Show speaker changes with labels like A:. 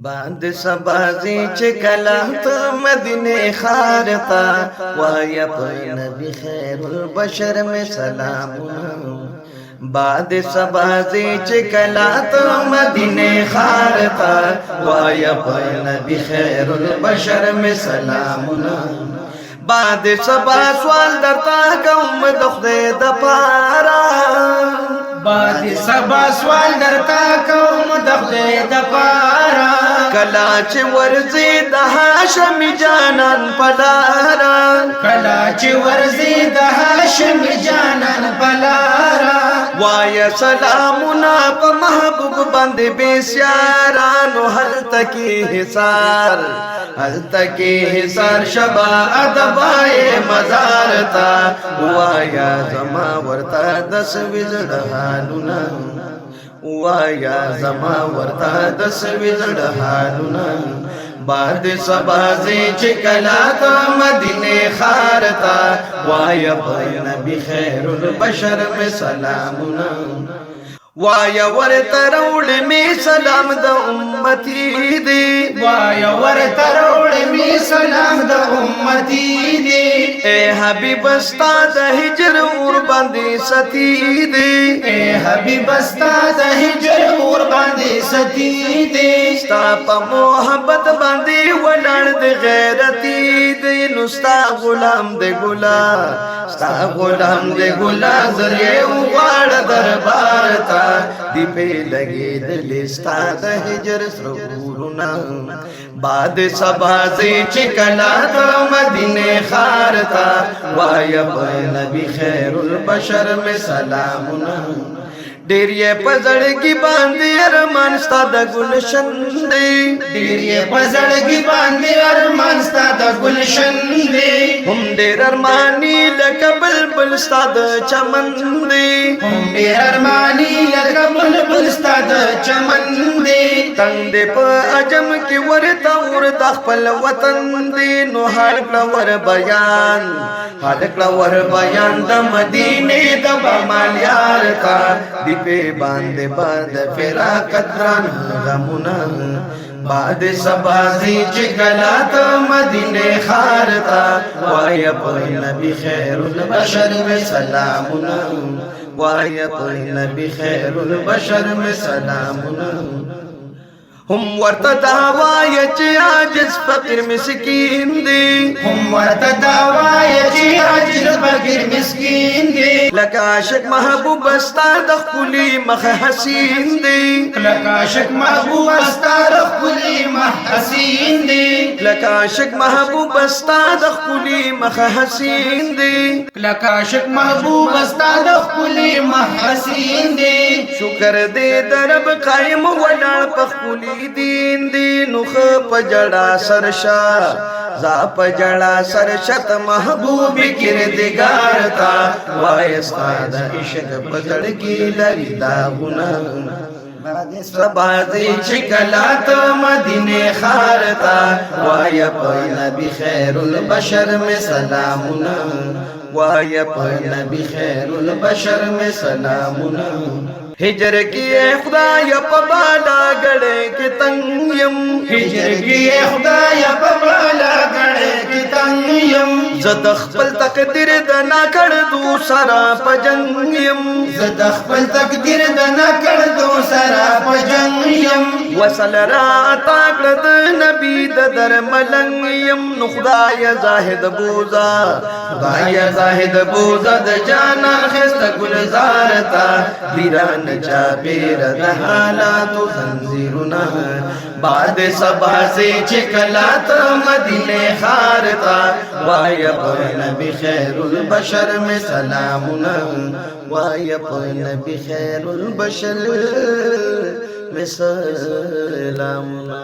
A: بعد سبازی چکلا تو مدینه خارتا وایا پر نبی خیر البشر میں سلامنا بعد سبازی چکلا تو مدینه خارتا وایا پر نبی خیر البشر میں سلامنا بعد سبا سوال درتا کوم د خدای د پارا
B: بعد سبا سوال درتا کوم د خدای د پارا
A: کلا چې ورزي د هاشم جانان پلارا
B: کلا چې ورزي د هاشم جانان پلارا
A: وایا سلامنا په محبوب باندې بسیارانو هل تکي حصار هل تکي حصار شبا ادبای مزار تا وایا زما ورتا دس وزړ حالونه وایا زما ورتا دس وزړ حالونه بعد سبازی چکلا تو مدینه خارتا وایا پر نبی خیر البشر میں سلامنا وایا ورتروڑ میں سلام د امتی دی
B: وایا ورتروڑ می سلام د امتی دی
A: اے حبیب استا د ہجر اور باندې ستی دی
B: اے حبیب استا د هجر اور باندې ستی دی
A: ستا په محبت باندې ولاړ د غیرتی دی نو ستا غلام د ګلا ستا غلام د ګلا زره وغاړ دربار تا دی په لګي د لستا د هجر سرورنا بعد سبازی چکلا تو مدینه خارتا وایا پر نبی خیر البشر میں سلامنا ډیر یې پزړګي باندې ارمان ستا د ګلشن دی
B: ډیر یې پزړګي باندې ارمان ستا د ګلشن دی
A: هم ډیر ارمانی لکه بلبل ستا د چمن دی
B: هم ډیر ارمانی لکه بلبل ستا د چمن دی
A: تنگ دې په عجم کې ورته ور د خپل وطن دی نو هر کلور بیان هر کلور بیان د مدینه د بمال یار تا دی په باندې باندې فراقت ران غمنا بعد سبازی چکلا تو مدینه خارتا وایا پر نبی خیر البشر میں سلامنا وایا پر نبی خیر البشر میں سلامنا هم ورته دعوای چې عاجز فقیر مسکین دی
B: هم ورته دعوای چې عاجز فقیر مسکین دی
A: لکه عاشق محبوب استا د خپلی مخ حسین دی
B: لکه عاشق محبوب استا د خپلی مخ حسین دی
A: لکه عاشق محبوب استا د خپلی مخ حسین دی
B: لکه عاشق محبوب استا د خپلی مخ حسین دی
A: شکر دې درب قائم ولاړ په خپلی دین دی نوخ پجڑا سرشا زا پجڑا سرشت محبوب کردگار تا وایستا دا عشق پزڑگی لری داغنا سبازی چکلا تو مدینه خارتا وایا پر نبی خیر البشر میں سلامنا وایا پر نبی خیر البشر میں سلامنا ہجر کی خدای په بالا غړې کې تنگیم
B: هجر کی خدای په بالا غړې کې تنگیم
A: زد خپل تقدیر د نا کړ دو سرا پجنگیم
B: زد خپل تقدیر د نا کړ دو سرا پجنگیم
A: وصل را تاکړ د نبی د در ملنگیم نو خدای زاهد بوزا خدای زاهد بوزا د جانان خست گلزار تا دیران جابیر د حالات خنزیرنا بعد سبازی چکلا تو مدینه خارتا وایا پر نبی خیر البشر میں سلامنا وایا پر نبی خیر البشر میں سلامنا